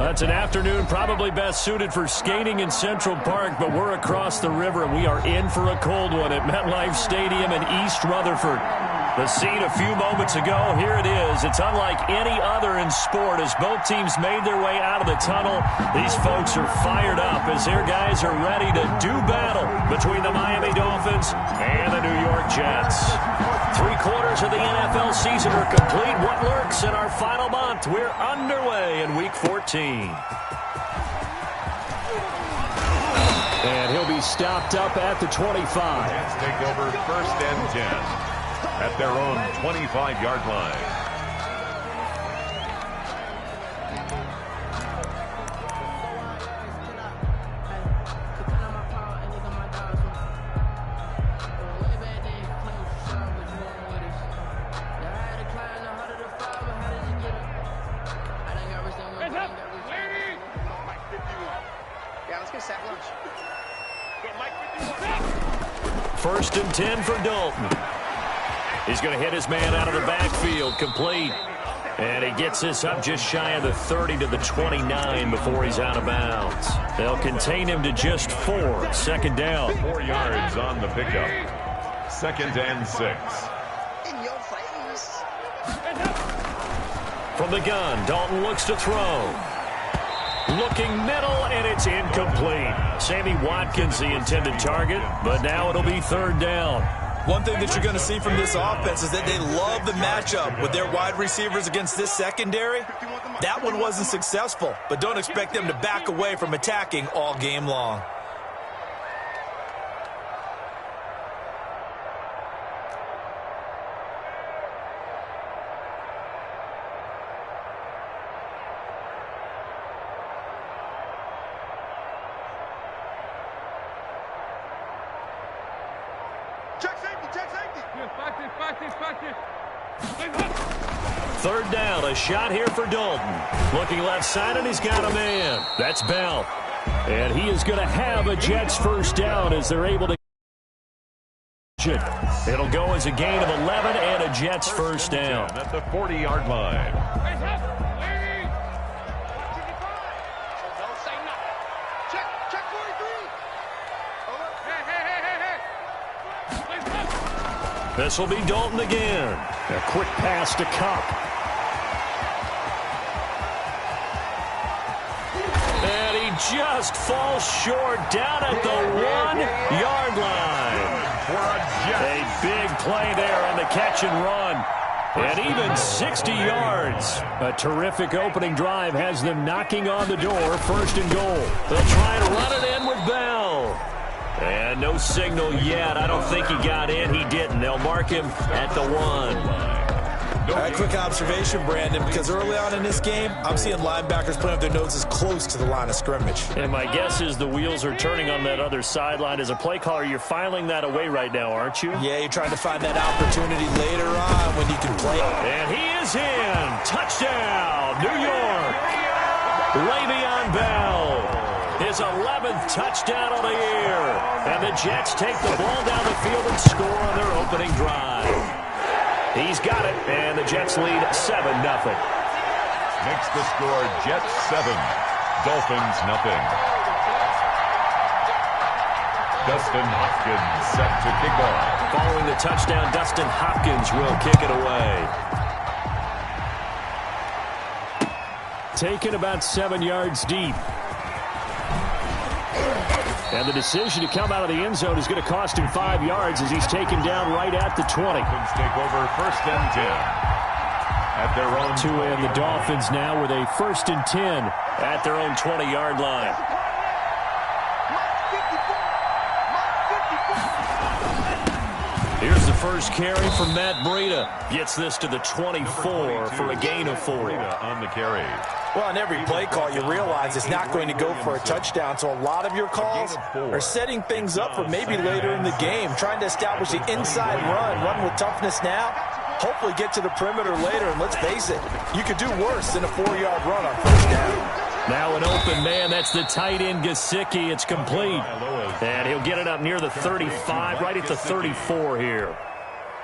It's an afternoon probably best suited for skating in Central Park, but we're across the river, and we are in for a cold one at MetLife Stadium in East Rutherford. The scene a few moments ago, here it is. It's unlike any other in sport as both teams made their way out of the tunnel. These folks are fired up as their guys are ready to do battle between the Miami Dolphins and the New York Jets. 3/4 of the NFL season are complete. What lurks in our final month? We're underway in Week 14. And he'll be stopped up at the 25. Jets take over 1st and 10 at their own 25-yard line. First and 10 for Dalton. He's going to hit his man out of the backfield, complete. And he gets this up just shy of the 30 to the 29 before he's out of bounds. They'll contain him to just 4. 2nd down. 4 yards on the pickup. 2nd and 6. In your face. From the gun, Dalton looks to throw. Looking middle, and it's incomplete. Sammy Watkins, the intended target, but now it'll be 3rd down. One thing that you're going to see from this offense is that they love the matchup with their wide receivers against this secondary. That one wasn't successful, but don't expect them to back away from attacking all game long. Third down, a shot here for Dalton. Looking left side, and he's got a man. That's Bell. And he is going to have a Jets first down as they're able to. It'll go as a gain of 11 and a Jets first down. At the 40-yard line. This will be Dalton again. A quick pass to Cup. And he just falls short down at the 1-yard line. A big play there on the catch and run. And even 60 yards. A terrific opening drive has them knocking on the door. 1st and goal. They'll try and run it in with Bell. And no signal yet. I don't think he got in. He didn't. They'll mark him at the 1. A quick observation, Brandon, because early on in this game, I'm seeing linebackers putting up their noses close to the line of scrimmage. And my guess is the wheels are turning on that other sideline. As a play caller, you're filing that away right now, aren't you? Yeah, you're trying to find that opportunity later on when you can play. And he is in. Touchdown, New York. Le'Veon Bell. His 11th touchdown of the year. And the Jets take the ball down the field and score on their opening drive. He's got it, and the Jets lead 7-0. Makes the score Jets 7, Dolphins 0. Dustin Hopkins set to kick off. Following the touchdown, Dustin Hopkins will kick it away. Taken about 7 yards deep. And the decision to come out of the end zone is going to cost him 5 yards as he's taken down right at the 20. Dolphins take over 1st and 10 at their own 2 and the Dolphins now with a 1st and 10 at their own 20-yard line. Here's the first carry from Matt Breida. Gets this to the 24 for a gain of 4. On the carry. Well, on every play call, you realize it's not going to go for a touchdown, so a lot of your calls are setting things up for maybe later in the game, trying to establish the inside run with toughness now, hopefully get to the perimeter later, and let's face it, you could do worse than a 4-yard run on 1st down. Now an open man, that's the tight end Gesicki. It's complete. And he'll get it up near the 35, right at the 34 here.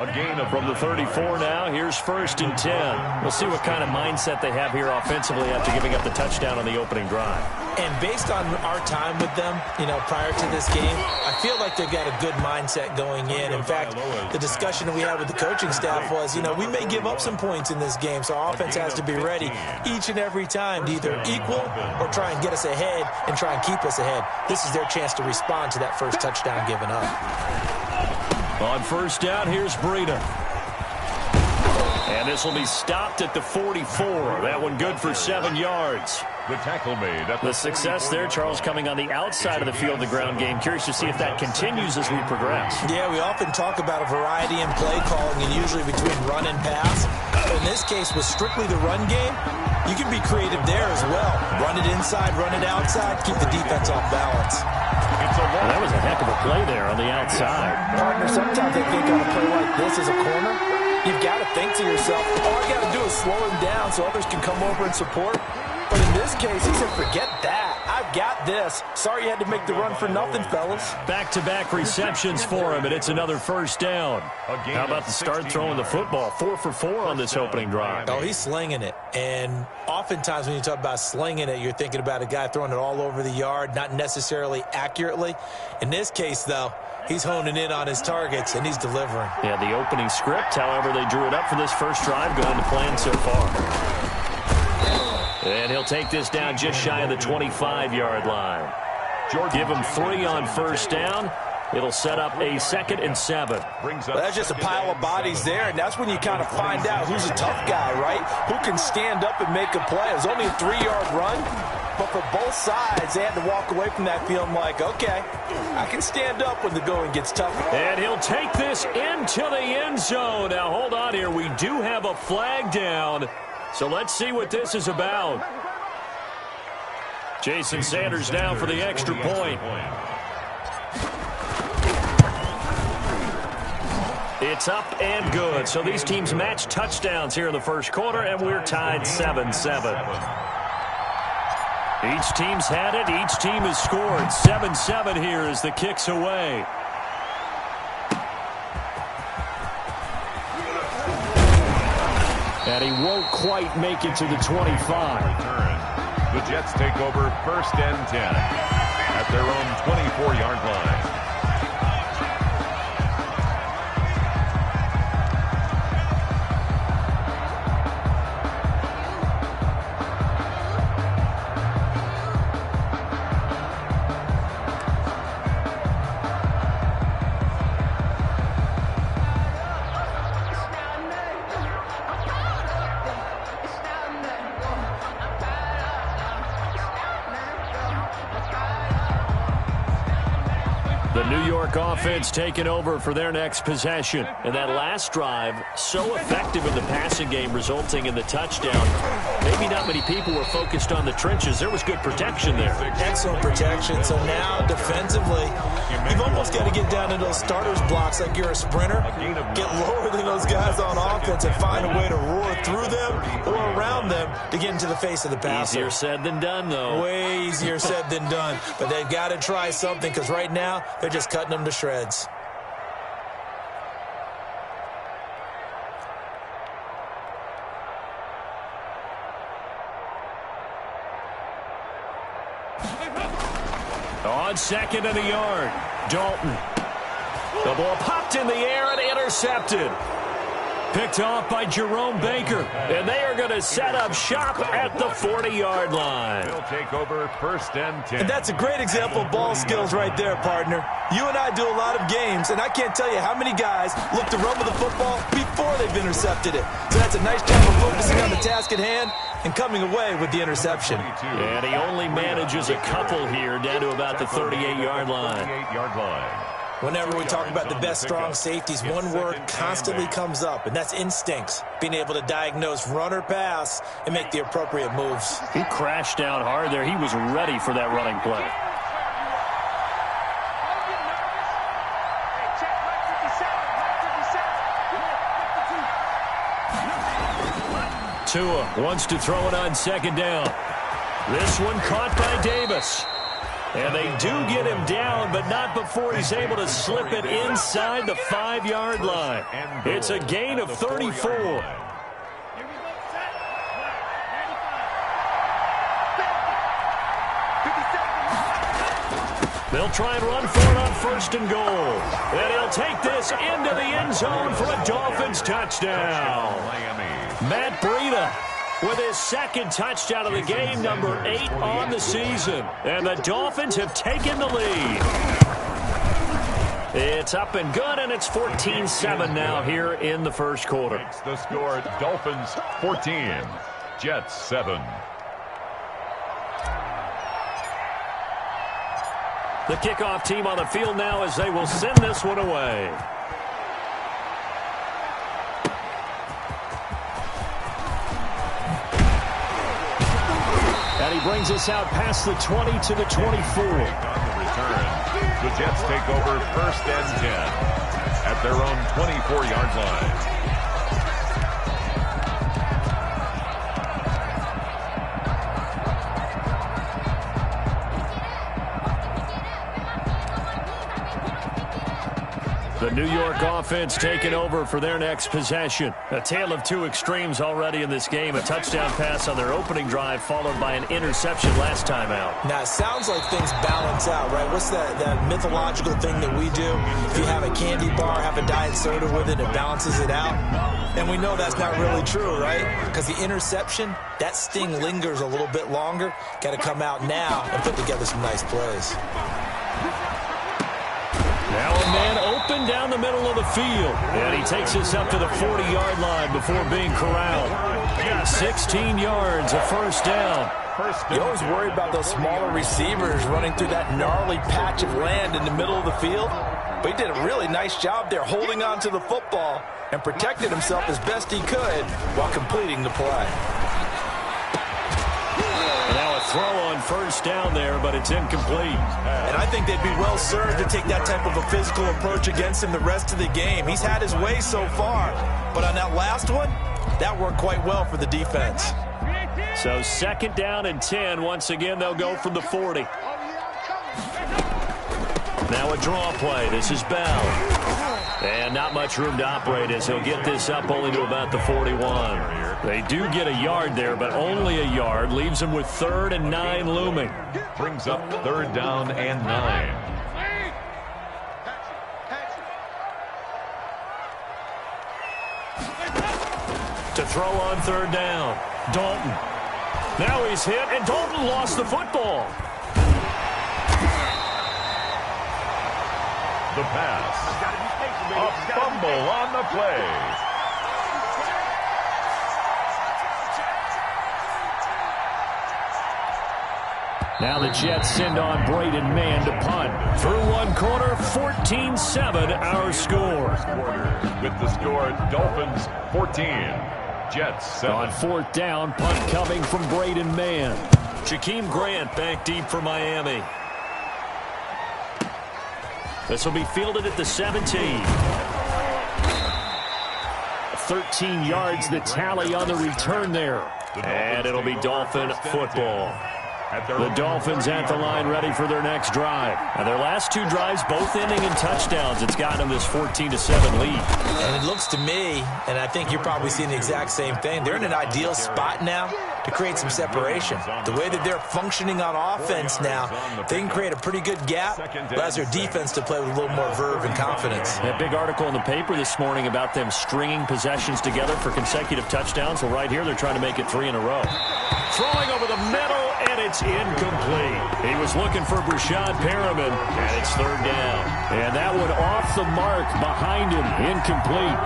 A gain of From the 34 now, here's 1st and 10. We'll see what kind of mindset they have here offensively after giving up the touchdown on the opening drive. And based on our time with them, prior to this game, I feel like they've got a good mindset going in. In fact, the discussion that we had with the coaching staff was, we may give up some points in this game, so our offense has to be ready each and every time to either equal or try and get us ahead and try and keep us ahead. This is their chance to respond to that first touchdown given up. On 1st down, here's Breida. And this will be stopped at the 44. That one good for 7 yards. the tackle made. The success there, Charles, coming on the outside of the field, the ground game. Curious to see if that continues as we progress. Yeah, we often talk about a variety in play calling and usually between run and pass. But in this case, with strictly the run game, you can be creative there as well. Run it inside, run it outside, keep the defense off balance. Well, that was a heck of a play there on the outside. Partner, sometimes I think on a play like this as a corner, you've got to think to yourself, all I got to do is slow him down so others can come over and support. But in this case, he said, forget that. I've got this. Sorry you had to make the run for nothing, fellas. Back-to-back receptions for him, and it's another first down. How about the start throwing the football? 4 for 4 on this opening drive. Oh, he's slinging it. And oftentimes when you talk about slinging it, you're thinking about a guy throwing it all over the yard, not necessarily accurately. In this case, though, he's honing in on his targets, and he's delivering. Yeah, the opening script, however, they drew it up for this first drive, going to plan so far. And he'll take this down just shy of the 25-yard line. Give him 3 on first down. It'll set up a 2nd and 7. Well, that's just a pile of bodies there, and that's when you kind of find out who's a tough guy, right? Who can stand up and make a play. It was only a 3-yard run, but for both sides, they had to walk away from that feeling like, okay, I can stand up when the going gets tough. And he'll take this into the end zone. Now, hold on here. We do have a flag down. So let's see what this is about. Jason Sanders down for the extra point. It's up and good. So these teams match touchdowns here in the first quarter, and we're tied 7-7. Each team's had it. Each team has scored. 7-7 here as the kick's away. And he won't quite make it to the 25. The Jets take over 1st and 10 at their own 24-yard line. The New York offense taking over for their next possession. And that last drive, so effective in the passing game, resulting in the touchdown. Maybe not many people were focused on the trenches. There was good protection there. Excellent protection. So now, defensively, you've almost got to get down to those starters blocks like you're a sprinter. Get lower than those guys on offense and find a way to roar through them or around them to get into the face of the passer. Easier said than done, though. Way easier said than done. But they've got to try something because right now, they're just cutting them to shreds. On 2nd and a yard, Dalton. The ball popped in the air and intercepted. Picked off by Jerome Baker. And they are going to set up shop at the 40-yard line. They'll take over 1st and 10. And that's a great example of ball skills right there, partner. You and I do a lot of games, and I can't tell you how many guys look to run with the football before they've intercepted it. So that's a nice job of focusing on the task at hand and coming away with the interception. And he only manages a couple here down to about the 38-yard line. 38-yard line. Whenever we talk about the best strong safeties, one word constantly comes up, and that's instincts. Being able to diagnose run or pass and make the appropriate moves. He crashed down hard there. He was ready for that running play. Tua wants to throw it on 2nd down. This one caught by Davis. And they do get him down, but not before he's able to slip it inside the 5-yard line. It's a gain of 34. They'll try and run for it on 1st and goal. And he'll take this into the end zone for a Dolphins touchdown. Matt Breida with his 2nd touchdown of the game, number 8 on the season. And the Dolphins have taken the lead. It's up and good, and it's 14-7 now here in the first quarter. The score, Dolphins 14, Jets 7. The kickoff team on the field now as they will send this one away. And he brings us out past the 20 to the 24. On the return, the Jets take over 1st and 10 at their own 24-yard line. The New York offense taking over for their next possession. A tale of two extremes already in this game. A touchdown pass on their opening drive followed by an interception last time out. Now, it sounds like things balance out, right? What's that mythological thing that we do? If you have a candy bar, have a diet soda with it, it balances it out. And we know that's not really true, right? Because the interception, that sting lingers a little bit longer. Got to come out now and put together some nice plays. Now a man open down the middle of the field. And he takes us up to the 40-yard line before being corralled. 16 yards, a 1st down. You always worry about those smaller receivers running through that gnarly patch of land in the middle of the field. But he did a really nice job there holding on to the football and protected himself as best he could while completing the play. Now a throw on 1st down there, but it's incomplete. And I think they'd be well served to take that type of a physical approach against him the rest of the game. He's had his way so far, but on that last one, that worked quite well for the defense. So 2nd down and 10. Once again, they'll go from the 40. Now a draw play. This is Bell. And not much room to operate as he'll get this up only to about the 41. They do get a yard there, but only a yard. Leaves them with 3rd and 9 looming. Brings up 3rd down and 9. To throw on 3rd down. Dalton. Now he's hit, and Dalton lost the football. The pass. A fumble on the play. Now the Jets send on Braden Mann to punt. Through one quarter, 14-7 our score. With the score, Dolphins 14, Jets 7. On 4th down, punt coming from Braden Mann. Jakeem Grant back deep for Miami. This will be fielded at the 17. 13 yards the tally on the return there. And it'll be Dolphin football. The Dolphins at the line ready for their next drive. And their last 2 drives both ending in touchdowns. It's gotten them this 14-7 lead. And it looks to me, and I think you're probably seeing the exact same thing, they're in an ideal spot now to create some separation. The way that they're functioning on offense now, they can create a pretty good gap, allows their defense to play with a little more verve and confidence. That big article in the paper this morning about them stringing possessions together for consecutive touchdowns. Well, right here, they're trying to make it 3 in a row. Throwing over the middle, and it's incomplete. He was looking for Brashad Perriman, and it's 3rd down. And that one off the mark behind him, incomplete.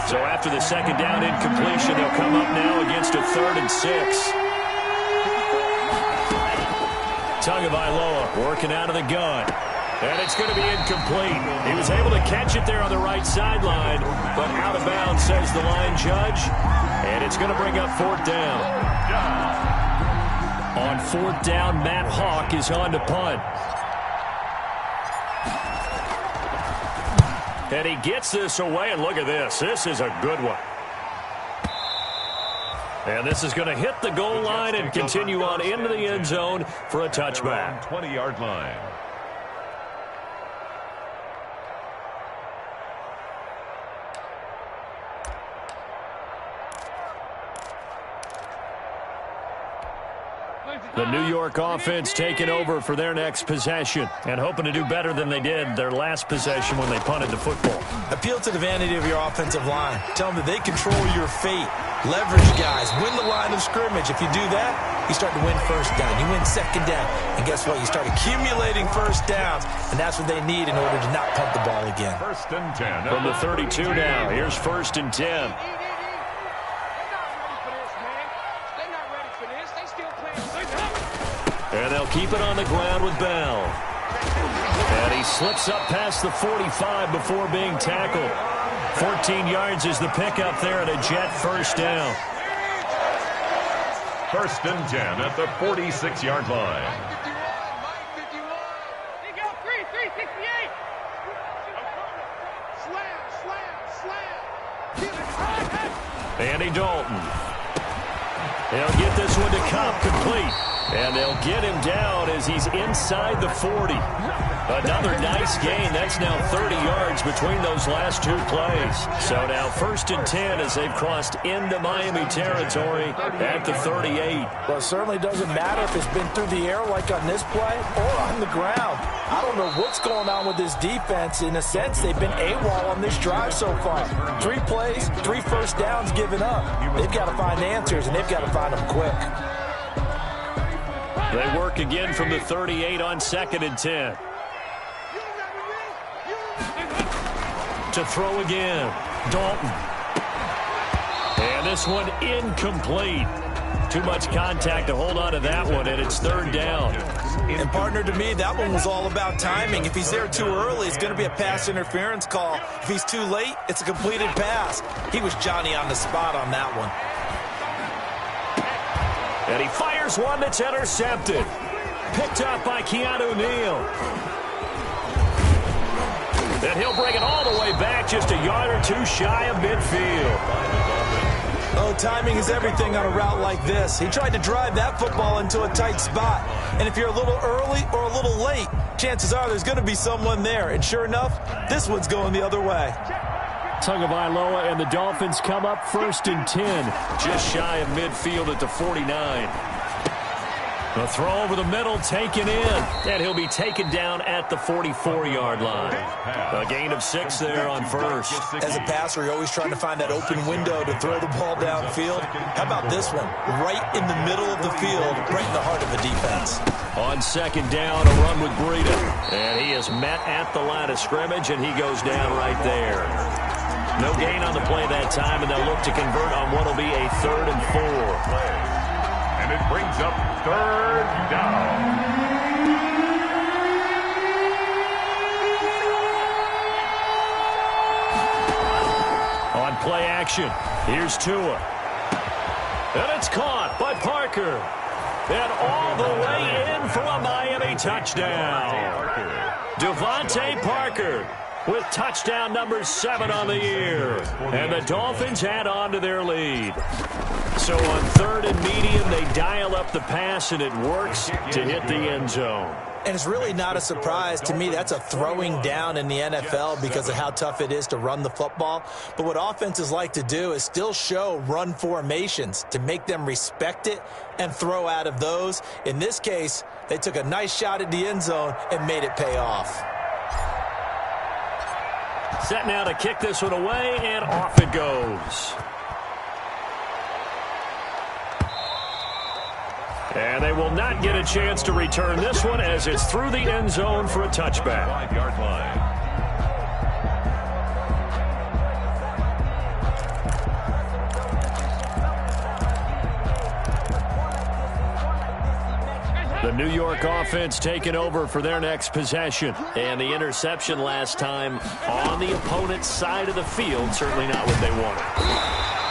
So after the 2nd down incompletion, they'll come up now against a 3rd and 6. Tagovailoa working out of the gun. And it's going to be incomplete. He was able to catch it there on the right sideline, but out of bounds, says the line judge. And it's going to bring up 4th down. On 4th down, Matt Hawk is on to punt. And he gets this away, and look at this. This is a good one. And this is going to hit the goal line and continue on into the end zone for a touchback. 20-yard line. The New York offense taking over for their next possession and hoping to do better than they did their last possession when they punted the football. Appeal to the vanity of your offensive line. Tell them that they control your fate. Leverage guys. Win the line of scrimmage. If you do that, you start to win first down. You win second down. And guess what? You start accumulating first downs. And that's what they need in order to not punt the ball again. First and 10. From the 32 now, here's first and 10. And they'll keep it on the ground with Bell. And he slips up past the 45 before being tackled. 14 yards is the pickup there and a Jet first down. First and 10 at the 46-yard line. Andy Dalton. They'll get this one to Cobb complete. And they'll get him down as he's inside the 40. Another nice gain. That's now 30 yards between those last two plays. So now first and 10 as they've crossed into Miami territory at the 38. Well, it certainly doesn't matter if it's been through the air like on this play or on the ground. I don't know what's going on with this defense. In a sense, they've been AWOL on this drive so far. 3 plays, 3 first downs given up. They've got to find answers, and they've got to find them quick. They work again from the 38 on second and 10. To throw again, Dalton. And this one incomplete. Too much contact to hold on to that one, and it's third down. And partner, to me, that one was all about timing. If he's there too early, it's going to be a pass interference call. If he's too late, it's a completed pass. He was Johnny on the spot on that one. And he fires one that's intercepted. Picked up by Keanu Neal. And he'll bring it all the way back just a yard or two shy of midfield. Oh, timing is everything on a route like this. He tried to drive that football into a tight spot. And if you're a little early or a little late, chances are there's going to be someone there. And sure enough, this one's going the other way. Tagovailoa and the Dolphins come up first and 10, just shy of midfield at the 49. The throw over the middle taken in, and he'll be taken down at the 44-yard line. A gain of 6 there on first. As a passer, you're always trying to find that open window to throw the ball downfield. How about this one? Right in the middle of the field, right in the heart of the defense. On second down, a run with Breida. And he is met at the line of scrimmage, and he goes down right there. No gain on the play that time, and they'll look to convert on what will be a 3rd and 4. And it brings up third down. On play action, here's Tua. And it's caught by Parker. And all the way in for a Miami touchdown. Devontae Parker with touchdown number 7 on the year. And the Dolphins add on to their lead. So on 3rd and medium, they dial up the pass, and it works to hit the end zone. And it's really not a surprise to me. That's a throwing down in the NFL because of how tough it is to run the football. But what offenses like to do is still show run formations to make them respect it and throw out of those. In this case, they took a nice shot at the end zone and made it pay off. Set now to kick this one away, and off it goes. And they will not get a chance to return this one as it's through the end zone for a touchback. 5-yard line. The New York offense taking over for their next possession. And the interception last time on the opponent's side of the field, certainly not what they wanted.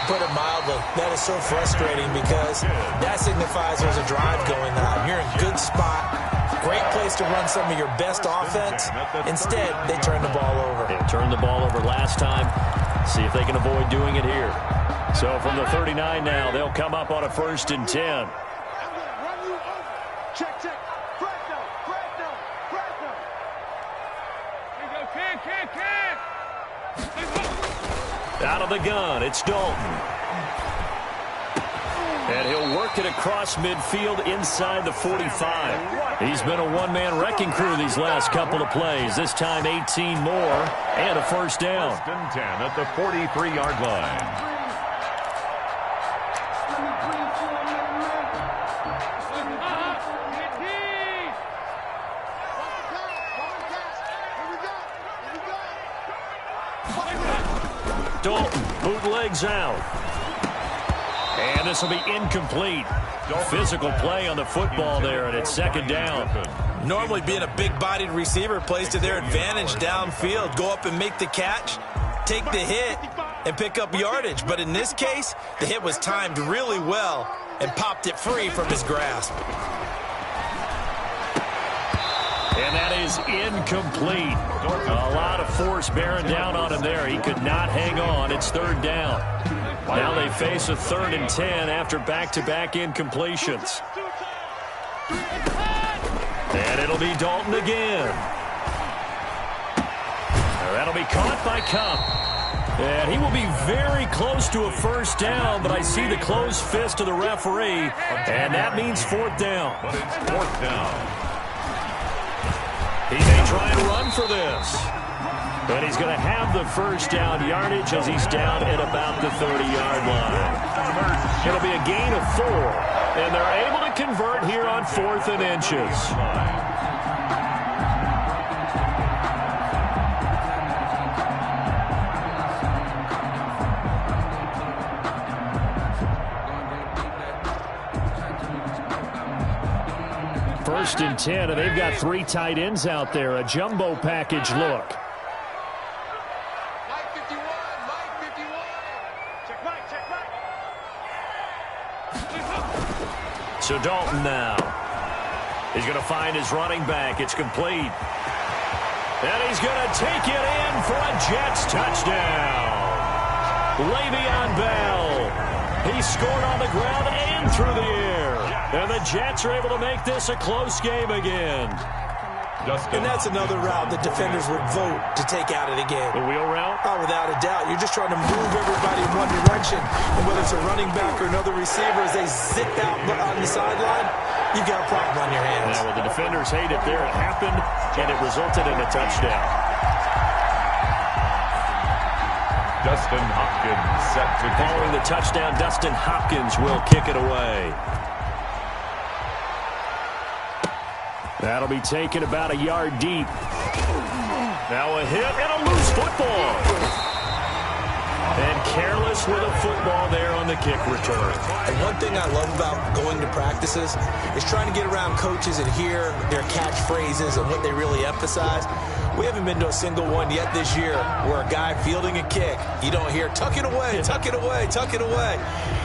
Put it mildly, that is so frustrating because that signifies there's a drive going on. You're in a good spot, great place to run some of your best offense. Instead, they turn the ball over. They turned the ball over last time. See if they can avoid doing it here. So from the 39 now, they'll come up on a 1st and 10. Check, check. Fresno. Here you go, kick. Out of the gun, it's Dalton. And he'll work it across midfield inside the 45. He's been a one-man wrecking crew these last couple of plays. This time 18 more and a 1st down. 1st and 10 at the 43-yard line. Dalton bootlegs out. And this will be incomplete. Physical play on the football there, and it's 2nd down. Normally being a big-bodied receiver plays to their advantage downfield. Go up and make the catch, take the hit, and pick up yardage. But in this case, the hit was timed really well and popped it free from his grasp. And that is incomplete. A lot of force bearing down on him there. He could not hang on. It's 3rd down. Now they face a 3rd and 10 after back-to-back incompletions. And it'll be Dalton again. That'll be caught by Cup. And he will be very close to a 1st down, but I see the closed fist of the referee, and that means 4th down. But it's 4th down. He may try and run for this. But he's going to have the 1st down yardage as he's down at about the 30-yard line. It'll be a gain of 4. And they're able to convert here on 4th and inches. First and 10, and they've got 3 tight ends out there. A jumbo package look. Mike 51. Check Mike. So Dalton now. He's going to find his running back. It's complete. And he's going to take it in for a Jets touchdown. Le'Veon Bell. He scored on the ground and through the air. And the Jets are able to make this a close game again. And that's another route that defenders would vote to take out of the game. The wheel route? Oh, without a doubt. You're just trying to move everybody in one direction. And whether it's a running back or another receiver, as they zip out on the sideline, you've got a problem on your hands. Yeah, well, the defenders hate it there. It happened, and it resulted in a touchdown. Dustin Hopkins set to Following the touchdown, Dustin Hopkins will kick it away. That'll be taken about a yard deep. Now a hit and a loose football. And careless with a football there on the kick return. And one thing I love about going to practices is trying to get around coaches and hear their catchphrases and what they really emphasize. We haven't been to a single one yet this year where a guy fielding a kick, you don't hear, tuck it away, tuck it away, tuck it away.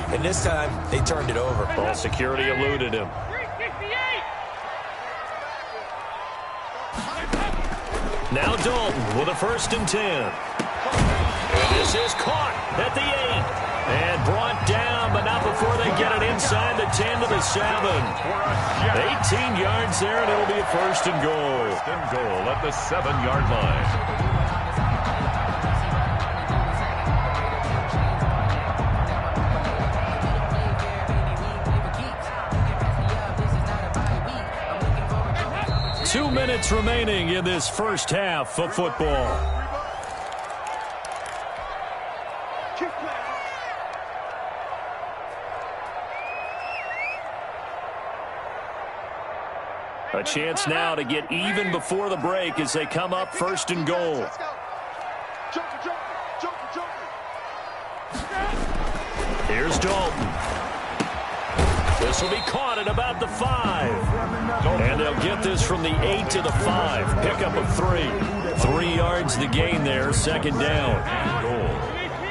And this time, they turned it over. Ball security eluded him. Now Dalton with a 1st and 10. And this is caught at the 8. And brought down, but not before they get it inside the 10 to the 7. 18 yards there, and it'll be a 1st and goal. 1st and goal at the 7-yard line. Two minutes remaining in this first half of football. A chance now to get even before the break as they come up 1st and goal. Here's Dalton. This will be caught at about the 5. And they'll get this from the 8 to the 5. Pickup of 3. 3 yards the gain there, 2nd down. Goal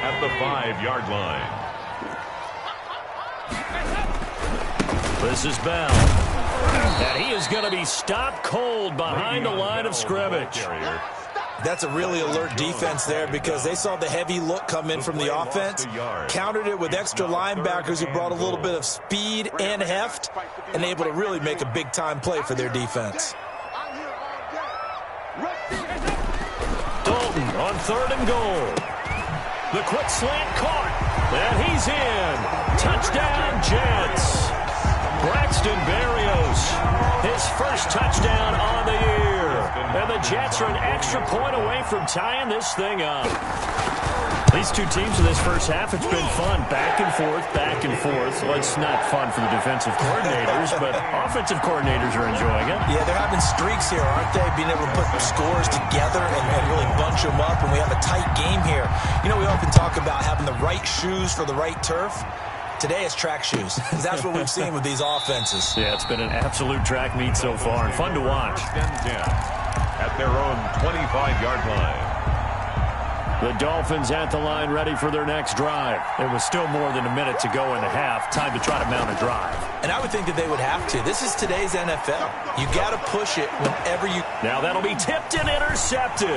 at the 5-yard line. This is Bell. And he is going to be stopped cold behind the line of scrimmage. That's a really alert defense there because they saw the heavy look come in from the offense, countered it with extra linebackers who brought a little bit of speed and heft, and able to really make a big-time play for their defense. Dalton on 3rd and goal. The quick slant caught, and he's in. Touchdown, Jets. Braxton Berrios, his first touchdown on the year. And the Jets are an extra point away from tying this thing up. These two teams in this first half, it's been fun. Back and forth, back and forth. Well, it's not fun for the defensive coordinators, but offensive coordinators are enjoying it. Yeah, they're having streaks here, aren't they? Being able to put scores together and really bunch them up, and we have a tight game here. You know, we often talk about having the right shoes for the right turf. Today it's track shoes, because that's what we've seen with these offenses. Yeah, it's been an absolute track meet so far, and fun to watch. At their own 25-yard line. The Dolphins at the line ready for their next drive. There was still more than a minute to go in the half. Time to try to mount a drive. And I would think that they would have to. This is today's NFL. You got to push it whenever you... Now that'll be tipped and intercepted.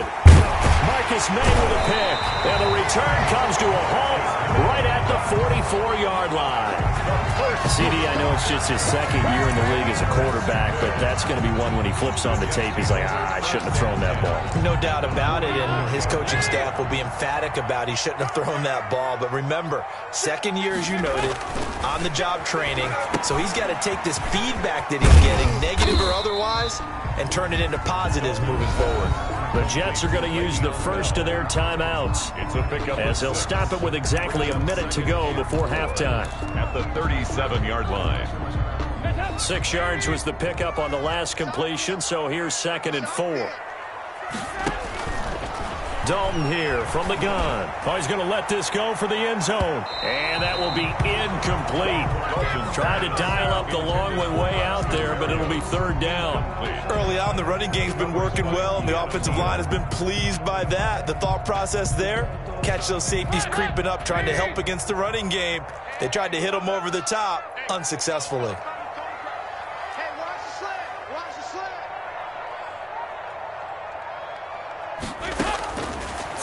Marcus May with a pick. And the return comes to a halt right at the 44-yard line. CD, I know it's just his second year in the league as a quarterback, but that's going to be one when he flips on the tape. He's like, I shouldn't have thrown that ball. No doubt about it, and his coaching staff will be emphatic about he shouldn't have thrown that ball. But remember, second year, as you noted, on-the-job training, so he's got to take this feedback that he's getting, negative or otherwise, and turn it into positives moving forward. The Jets are going to use the first of their timeouts as they'll stop it with exactly a minute to go before halftime. At the 37-yard line. 6 yards was the pickup on the last completion, so here's 2nd and 4. Dalton here from the gun. Oh, he's going to let this go for the end zone. And that will be incomplete. Tried to dial up the long way out there, but it'll be 3rd down. Early on, the running game's been working well, and the offensive line has been pleased by that. The thought process there, catch those safeties creeping up, trying to help against the running game. They tried to hit them over the top, unsuccessfully. Hey, watch the slant. Watch the slant.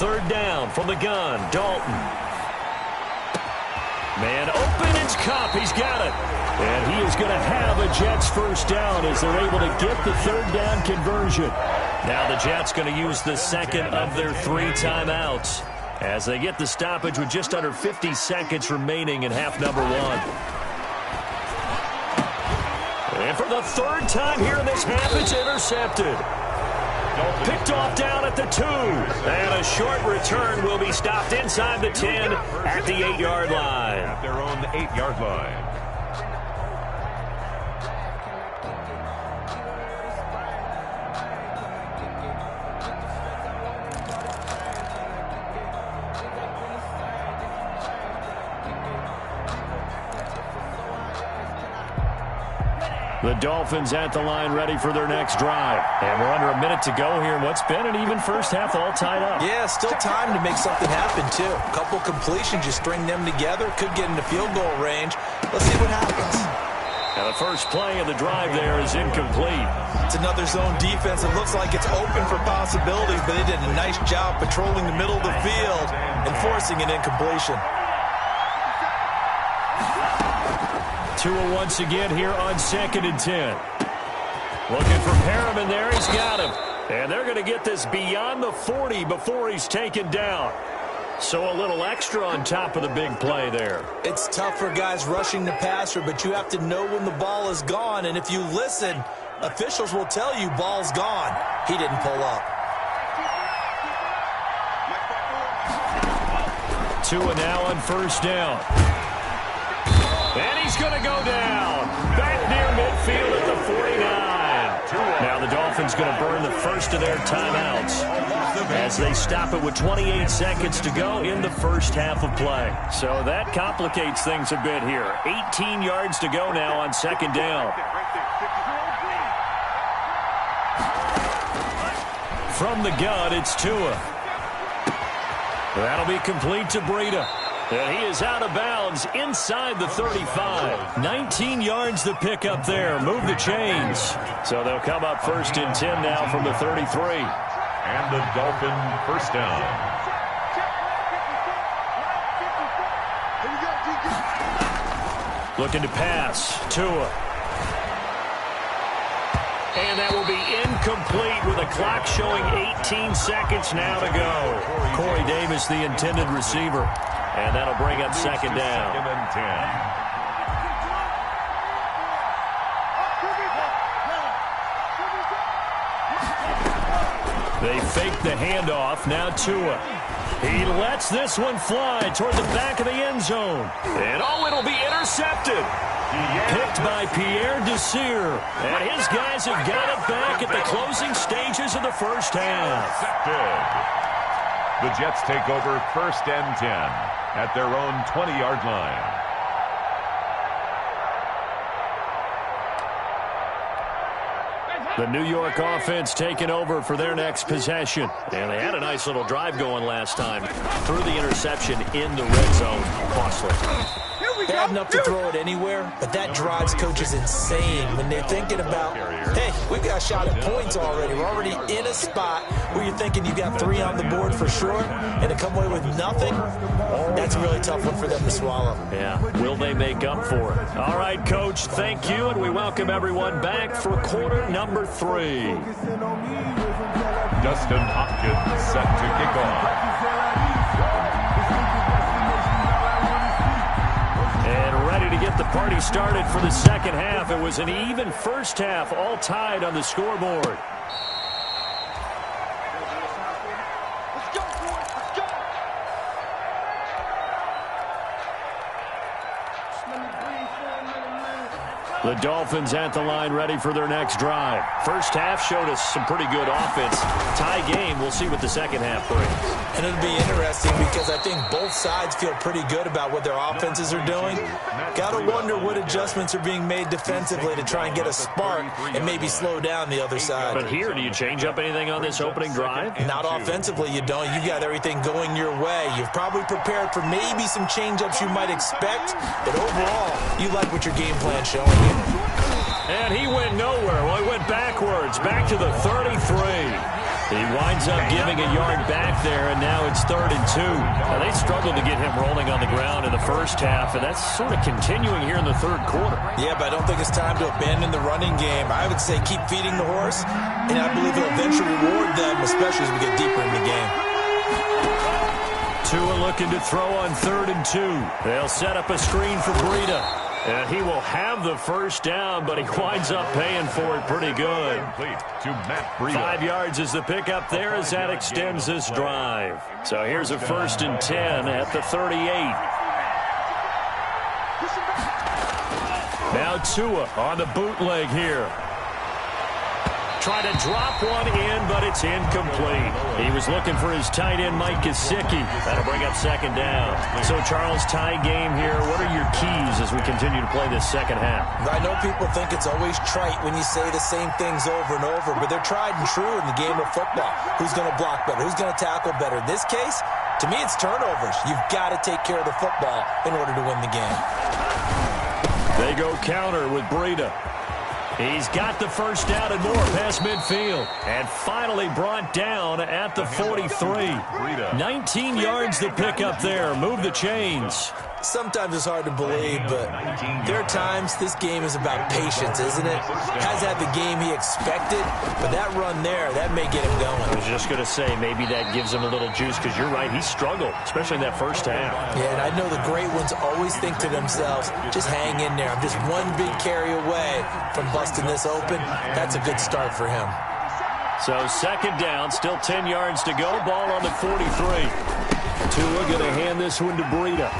3rd down from the gun. Dalton. Man open, it's Cup. He's got it. And he is going to have a Jets first down as they're able to get the 3rd down conversion. Now the Jets going to use the second of their 3 timeouts as they get the stoppage with just under 50 seconds remaining in half number 1. And for the 3rd time here in this half, it's intercepted. Picked off down at the 2. And a short return will be stopped inside the 10 at the 8-yard line. At their own 8-yard line. The Dolphins at the line ready for their next drive. And we're under a minute to go here in what's been an even first half all tied up. Yeah, still time to make something happen, too. A couple completions, you string them together, could get into field goal range. Let's see what happens. And the first play of the drive there is incomplete. It's another zone defense. It looks like it's open for possibilities, but they did a nice job patrolling the middle of the field and forcing an incompletion. Tua once again here on 2nd and 10. Looking for Perriman there. He's got him. And they're going to get this beyond the 40 before he's taken down. So a little extra on top of the big play there. It's tough for guys rushing the passer, but you have to know when the ball is gone. And if you listen, officials will tell you ball's gone. He didn't pull up. Tua now on 1st down. And he's going to go down. Back near midfield at the 49. Now the Dolphins going to burn the first of their timeouts as they stop it with 28 seconds to go in the first half of play. So that complicates things a bit here. 18 yards to go now on 2nd down. From the gun, it's Tua. That'll be complete to Breida. And he is out of bounds inside the 35. 19 yards to pick up there. Move the chains. So they'll come up 1st and 10 now from the 33. And the Dolphin first down. Looking to pass. Tua. And that will be incomplete with a clock showing 18 seconds now to go. Corey Davis, the intended receiver. And that'll bring up second down. Second and 10. They fake the handoff. Now Tua. He lets this one fly toward the back of the end zone. And it'll be intercepted. Picked by Pierre Desir. And his guys have got it back at the closing stages of the first half. The Jets take over first and 10 at their own 20-yard line. The New York offense taking over for their next possession. And they had a nice little drive going last time. Threw the interception in the red zone. Costly. Bad enough to throw it anywhere, but that drives coaches insane when they're thinking about, hey, we've got a shot at points already. We're already in a spot where you're thinking you've got 3 on the board for sure, and to come away with nothing, that's a really tough one for them to swallow. Yeah, will they make up for it? All right, Coach, thank you, and we welcome everyone back for quarter number 3. Dustin Hopkins set to kick off. And ready to get the party started for the second half. It was an even first half, all tied on the scoreboard. Let's go, boys. Let's go. The Dolphins at the line ready for their next drive. First half showed us some pretty good offense. Tie game, we'll see what the second half brings. And it'll be interesting because I think both sides feel pretty good about what their offenses are doing. Got to wonder what adjustments are being made defensively to try and get a spark and maybe slow down the other side. But here, do you change up anything on this opening drive? Not offensively, you don't. You've got everything going your way. You've probably prepared for maybe some change-ups you might expect, but overall, you like what your game plan's showing you. And he went nowhere. Well, he went backwards, back to the 33. He winds up giving a yard back there, and now it's 3rd and 2. Now, they struggled to get him rolling on the ground in the first half, and that's sort of continuing here in the third quarter. Yeah, but I don't think it's time to abandon the running game. I would say keep feeding the horse, and I believe it'll eventually reward them, especially as we get deeper in the game. Tua looking to throw on 3rd and 2. They'll set up a screen for Breida. And he will have the first down, but he winds up paying for it pretty good. To Matt Breida. 5 yards is the pickup there as that extends this drive. So here's a 1st and 10 at the 38. Now Tua on the bootleg here. Try to drop one in, but it's incomplete. He was looking for his tight end, Mike Gesicki. That'll bring up second down. So, Charles, tie game here. What are your keys as we continue to play this second half? I know people think it's always trite when you say the same things over and over, but they're tried and true in the game of football. Who's going to block better? Who's going to tackle better? In this case, to me, it's turnovers. You've got to take care of the football in order to win the game. They go counter with Breida. He's got the first down and more past midfield. And finally brought down at the 43. 19 yards to pick up there. Move the chains. Sometimes it's hard to believe, but there are times this game is about patience, isn't it? Has had the game he expected, but that run there, that may get him going. I was just going to say, maybe that gives him a little juice, because you're right, he struggled, especially in that first half. Yeah, and I know the great ones always think to themselves, just hang in there. I'm just one big carry away from busting this open. That's a good start for him. So second down, still 10 yards to go. Ball on the 43. Tua going to hand this one to Breida.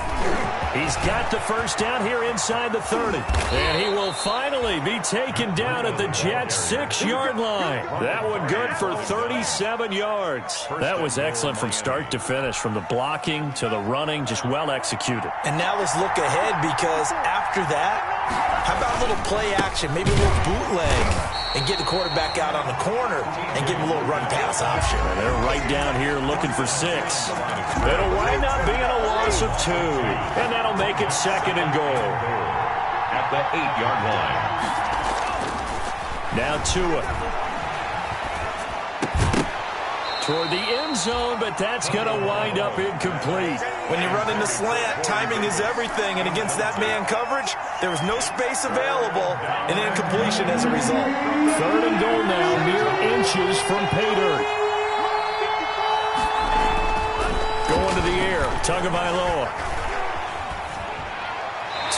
He's got the first down here inside the 30. And he will finally be taken down at the Jets' 6-yard line. That one good for 37 yards. That was excellent from start to finish, from the blocking to the running, just well executed. And now let's look ahead, because after that, how about a little play action, maybe a little bootleg, and get the quarterback out on the corner and give him a little run-pass option. And they're right down here looking for 6. It'll wind up being a loss of 2. And that'll make it 2nd and goal. At the 8-yard line. Now Tua. toward the end zone, but that's going to wind up incomplete. When you run in the slant, timing is everything, and against that man coverage, there was no space available, and incompletion as a result. 3rd and goal now, mere inches from pay dirt. Going to the air, Tagovailoa.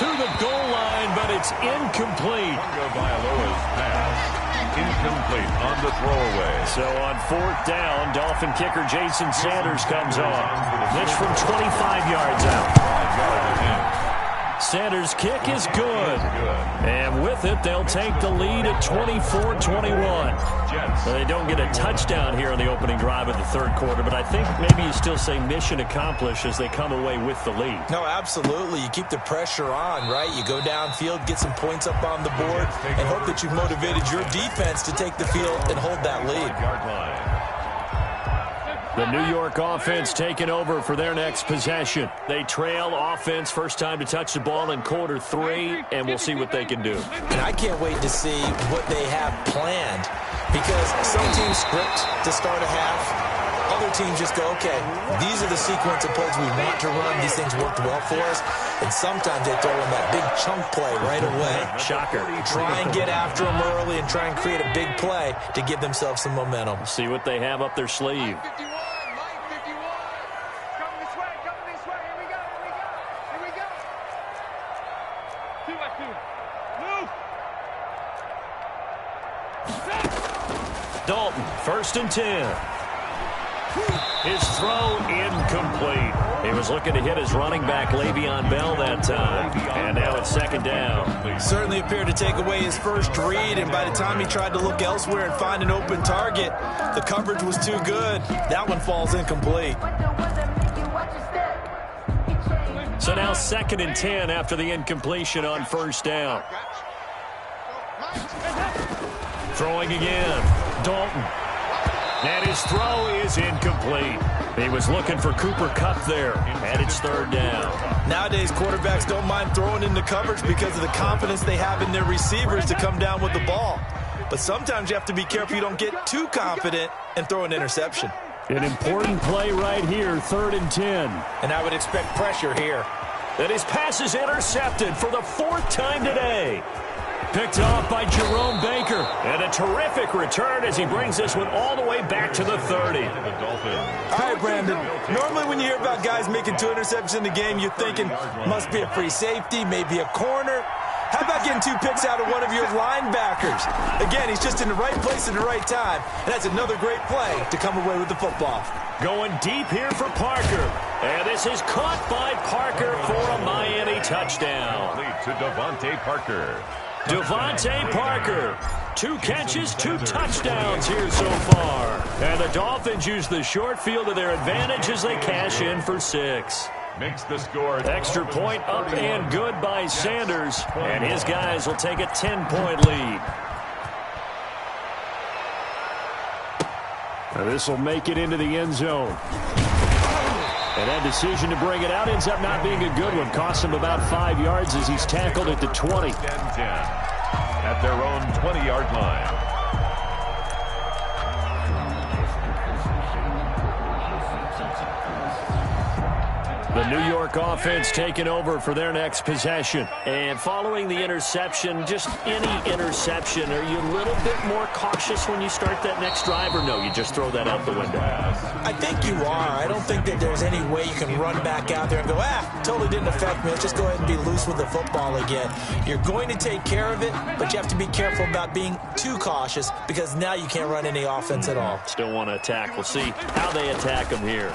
To the goal line, but it's incomplete. Tagovailoa's pass incomplete on the throwaway. So on 4th down, Dolphin kicker Jason Sanders comes on. This from 25 yards out. Sanders' kick is good. And with it, they'll take the lead at 24-21. They don't get a touchdown here in the opening drive of the 3rd quarter, but I think maybe you still say mission accomplished as they come away with the lead. No, absolutely. You keep the pressure on, right? You go downfield, get some points up on the board, and hope that you've motivated your defense to take the field and hold that lead. The New York offense taking over for their next possession. They trail offense, first time to touch the ball in quarter 3, and we'll see what they can do. And I can't wait to see what they have planned, because some teams script to start a half. Other teams just go, okay, these are the sequence of plays we want to run. These things worked well for us. And sometimes they throw in that big chunk play right away. Shocker. Try and get after them early and try and create a big play to give themselves some momentum. See what they have up their sleeve. Dalton, 1st and 10. His throw incomplete. He was looking to hit his running back, Le'Veon Bell, that time. And now it's 2nd down. Certainly appeared to take away his first read, and by the time he tried to look elsewhere and find an open target, the coverage was too good. That one falls incomplete. So now 2nd and 10 after the incompletion on 1st down. Throwing again. Dalton. And his throw is incomplete. He was looking for Cooper Kupp there. And it's 3rd down. Nowadays, quarterbacks don't mind throwing into coverage because of the confidence they have in their receivers to come down with the ball. But sometimes you have to be careful you don't get too confident and throw an interception. An important play right here, 3rd and 10. And I would expect pressure here. And his pass is intercepted for the 4th time today. Picked off by Jerome Baker. And a terrific return as he brings this one all the way back to the 30. All right, Brandon. Normally when you hear about guys making 2 interceptions in the game, you're thinking, must be a free safety, maybe a corner. How about getting 2 picks out of one of your linebackers? Again, he's just in the right place at the right time. And that's another great play to come away with the football. Going deep here for Parker. And this is caught by Parker for a Miami touchdown. To Devontae Parker. Devontae Parker, 2 catches, 2 touchdowns here so far. And the Dolphins use the short field to their advantage as they cash in for 6. Makes the score. Extra point up and good by Sanders. And his guys will take a 10-point lead. Now this will make it into the end zone. And that decision to bring it out ends up not being a good one. Cost him about 5 yards as he's tackled at the 20. 10-10 at their own 20-yard line. The New York offense taking over for their next possession. And following the interception, just any interception, are you a little bit more cautious when you start that next drive, or no, you just throw that out the window? I think you are. I don't think that there's any way you can run back out there and go, totally didn't affect me. Let's just go ahead and be loose with the football again. You're going to take care of it, but you have to be careful about being too cautious because now you can't run any offense at all. Still want to attack. We'll see how they attack them here.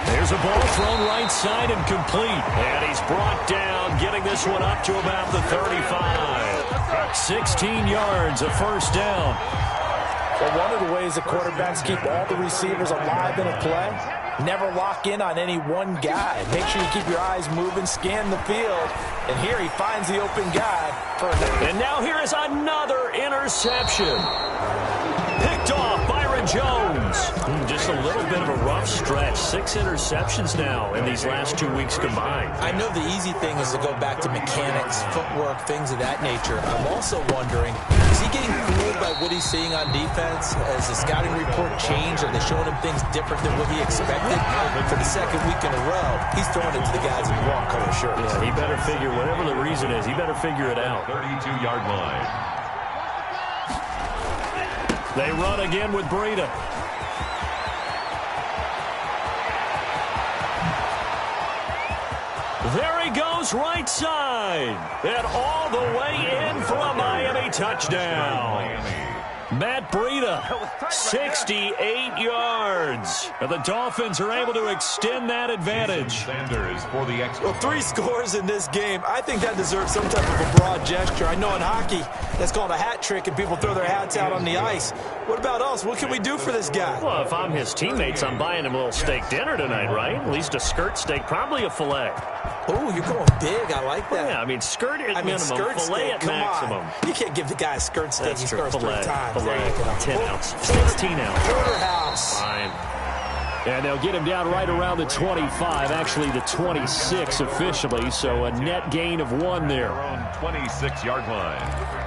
There's a ball thrown right side and complete. And he's brought down, getting this one up to about the 35. 16 yards, a 1st down. Well, one of the ways the quarterbacks keep all the receivers alive in a play, never lock in on any one guy. Make sure you keep your eyes moving, scan the field. And here he finds the open guy. And now here is another interception. Picked off Byron Jones. Just a little bit of a rough stretch. 6 interceptions now in these last 2 weeks combined. I know the easy thing is to go back to mechanics, footwork, things of that nature. I'm also wondering, Is he getting fooled by what he's seeing on defense? Has the scouting report changed? Are they showing him things different than what he expected? For the second week in a row, he's throwing it to the guys in the wrong color shirts. Yeah, he better figure, whatever the reason is, he better figure it out. 32-yard line. They run again with Breida. There he goes, right side. And all the way in for a Miami touchdown. Matt Breida, 68 yards. And the Dolphins are able to extend that advantage. Sanders for the extra. Well, 3 scores in this game. I think that deserves some type of a broad gesture. I know in hockey, that's called a hat trick, and people throw their hats out on the ice. What about us? What can we do for this guy? Well, if I'm his teammates, I'm buying him a little steak dinner tonight, right? At least a skirt steak, probably a filet. Oh, you're going big. I like that. Yeah, I mean, skirt at minimum, skirt filet steak, at maximum. On. You can't give the guy a skirt steak. That's He true. scores 3 times. Filet, 10 ounce, 16 ounce. Porterhouse. Fine. And they'll get him down right around the 25, actually the 26 officially, so a net gain of 1 there. Their own 26-yard line.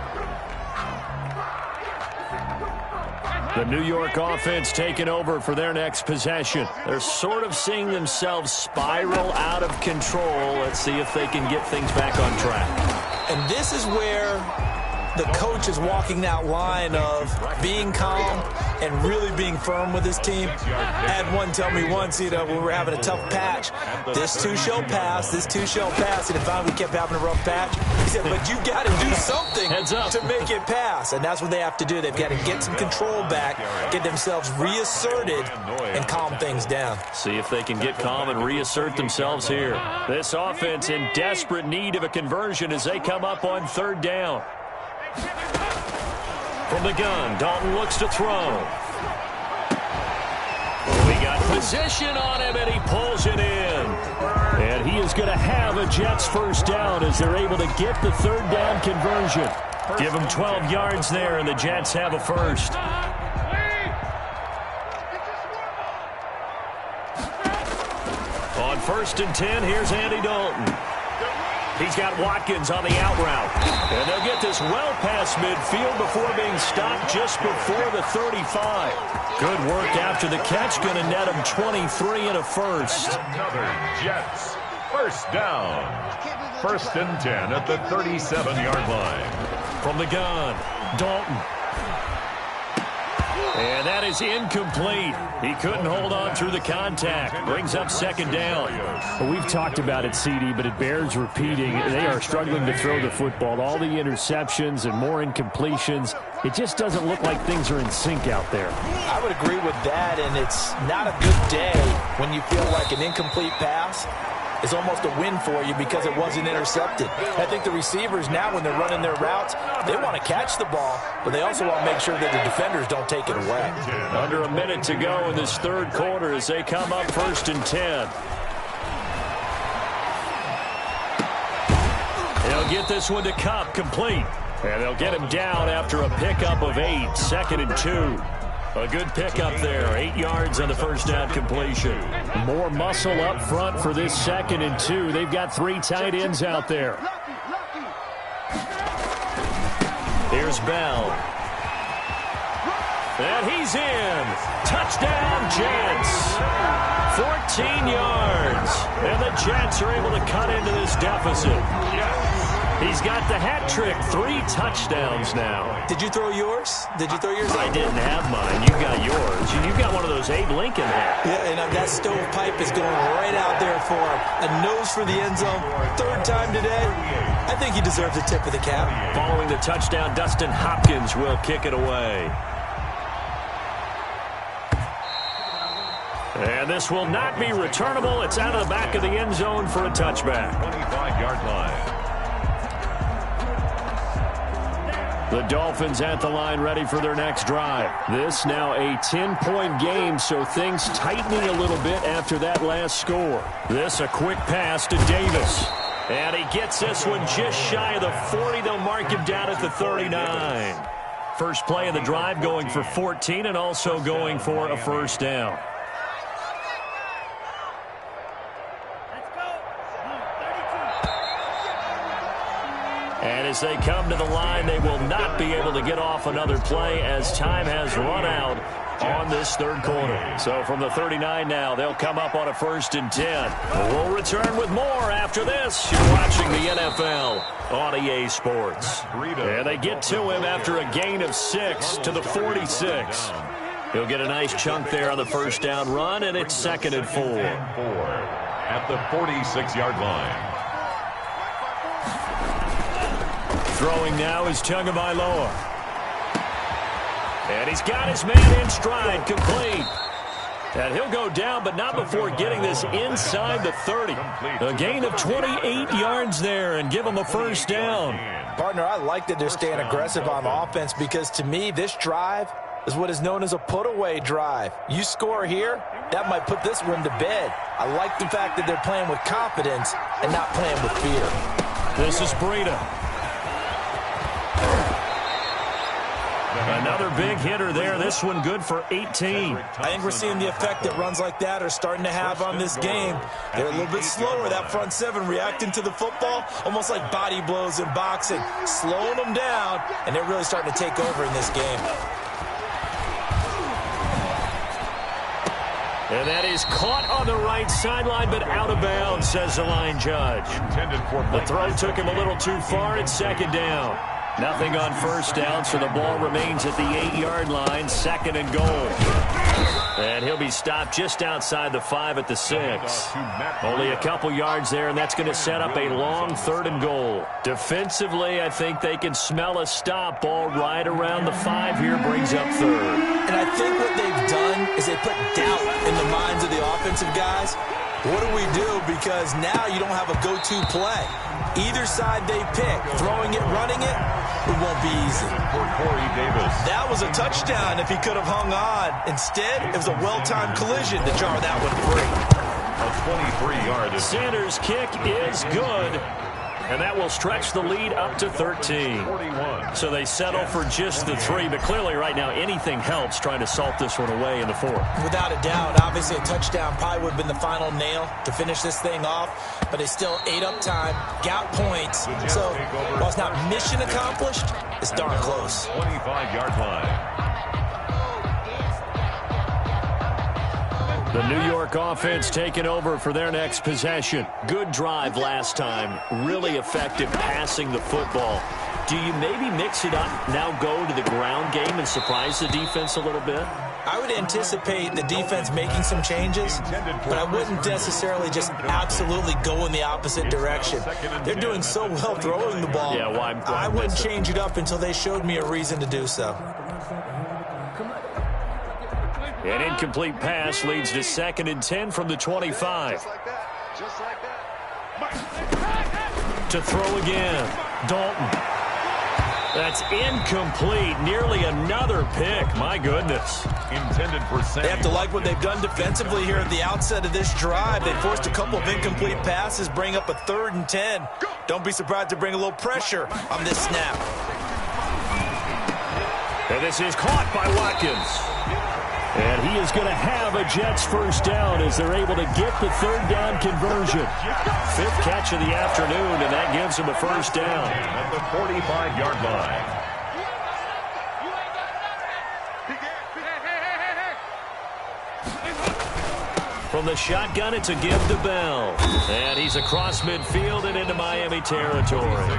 The New York offense taking over for their next possession. They're sort of seeing themselves spiral out of control. Let's see if they can get things back on track. And this is where the coach is walking that line of being calm and really being firm with his team. I had one tell me once, when we were having a tough patch, this too shall pass, this too shall pass. And if we kept having a rough patch, he said, but you got to do something to make it pass. And that's what they have to do. They've got to get some control back, get themselves reasserted, and calm things down. See if they can get calm and reassert themselves here. This offense in desperate need of a conversion as they come up on 3rd down. From the gun, Dalton looks to throw. We got position on him, and he pulls it in. And he is going to have a Jets first down as they're able to get the 3rd down conversion. Give him 12 yards there, and the Jets have a first. On 1st and 10, here's Andy Dalton. He's got Watkins on the out route. And they'll get this well past midfield before being stopped just before the 35. Good work after the catch. Going to net him 23 and a first. Another Jets first down. 1st and 10 at the 37-yard line. From the gun, Dalton. And that is incomplete. He couldn't hold on through the contact. Brings up 2nd down. Well, we've talked about it, CD, but it bears repeating. They are struggling to throw the football. All the interceptions and more incompletions. It just doesn't look like things are in sync out there. I would agree with that, and it's not a good day when you feel like an incomplete pass is almost a win for you because it wasn't intercepted. I think the receivers now, when they're running their routes, they want to catch the ball, but they also want to make sure that the defenders don't take it away. Under a minute to go in this 3rd quarter as they come up 1st and 10. They'll get this one to Cup, complete. And they'll get him down after a pickup of 8, 2nd and 2. A good pickup there, 8 yards on the first down completion. More muscle up front for this 2nd and 2. They've got 3 tight ends out there. Here's Bell. And he's in. Touchdown, Jets. 14 yards. And the Jets are able to cut into this deficit. He's got the hat trick, 3 touchdowns now. Did you throw yours? Did you throw yours? I didn't have mine. You got yours. You've got one of those Abe Lincoln hats. Yeah, and that stovepipe is going right out there for him. A nose for the end zone. 3rd time today. I think he deserves a tip of the cap. Following the touchdown, Dustin Hopkins will kick it away. And this will not be returnable. It's out of the back of the end zone for a touchback. 25-yard line. The Dolphins at the line ready for their next drive. This now a 10-point game, so things tightening a little bit after that last score. This a quick pass to Davis. And he gets this one just shy of the 40. They'll mark him down at the 39. First play of the drive going for 14 and also going for a first down. And as they come to the line, they will not be able to get off another play as time has run out on this third quarter. So from the 39 now, they'll come up on a 1st and 10. We'll return with more after this. You're watching the NFL on EA Sports. And they get to him after a gain of 6 to the 46. He'll get a nice chunk there on the first down run, and it's 2nd and 4. At the 46-yard line. Throwing now is Tagovailoa. And he's got his man in stride, complete. And he'll go down, but not before getting this inside the 30. A gain of 28 yards there and give him a first down. Partner, I like that they're staying aggressive on offense because to me, this drive is what is known as a put-away drive. You score here, that might put this one to bed. I like the fact that they're playing with confidence and not playing with fear. This is Breida. Another big hitter there. This one good for 18. I think we're seeing the effect that runs like that are starting to have on this game. They're a little bit slower, that front seven, reacting to the football, almost like body blows in boxing, slowing them down, and they're really starting to take over in this game. And that is caught on the right sideline, but out of bounds, says the line judge. The throw took him a little too far. It's 2nd down. Nothing on first down, so the ball remains at the 8-yard line, 2nd and goal. And he'll be stopped just outside the 5 at the 6. Only a couple yards there, and that's going to set up a long 3rd and goal. Defensively, I think they can smell a stop. Ball right around the 5 here, brings up 3rd. And I think what they've done is they put doubt in the minds of the offensive guys. What do we do? Because now you don't have a go-to play. Either side they pick, throwing it, running it, it won't be easy. That was a touchdown if he could have hung on. Instead, it was a well-timed collision to jar that one free. A 23-yard. Sanders' kick is good. And that will stretch the lead up to 13. So they settle for just the 3, but clearly right now anything helps trying to salt this one away in the 4th. Without a doubt, obviously a touchdown probably would have been the final nail to finish this thing off, but they still ate up time, got points. So while it's not mission accomplished, it's darn close. 25-yard line. The New York offense taking over for their next possession. Good drive last time. Really effective passing the football. Do you maybe mix it up, now go to the ground game and surprise the defense a little bit? I would anticipate the defense making some changes, but I wouldn't necessarily just absolutely go in the opposite direction. They're doing so well throwing the ball. Yeah, why I wouldn't change it up until they showed me a reason to do so. An incomplete pass leads to 2nd and 10 from the 25. Just like that. To throw again. Dalton. That's incomplete. Nearly another pick. My goodness. Intended for They have to like what they've done defensively here at the outset of this drive. They forced a couple of incomplete passes, bring up a 3rd and 10. Don't be surprised to bring a little pressure on this snap. And this is caught by Watkins. And he is going to have a Jets first down as they're able to get the 3rd down conversion. 5th catch of the afternoon, and that gives him a first down. At the 45-yard line. From the shotgun, it's a give to Bell. And he's across midfield and into Miami territory.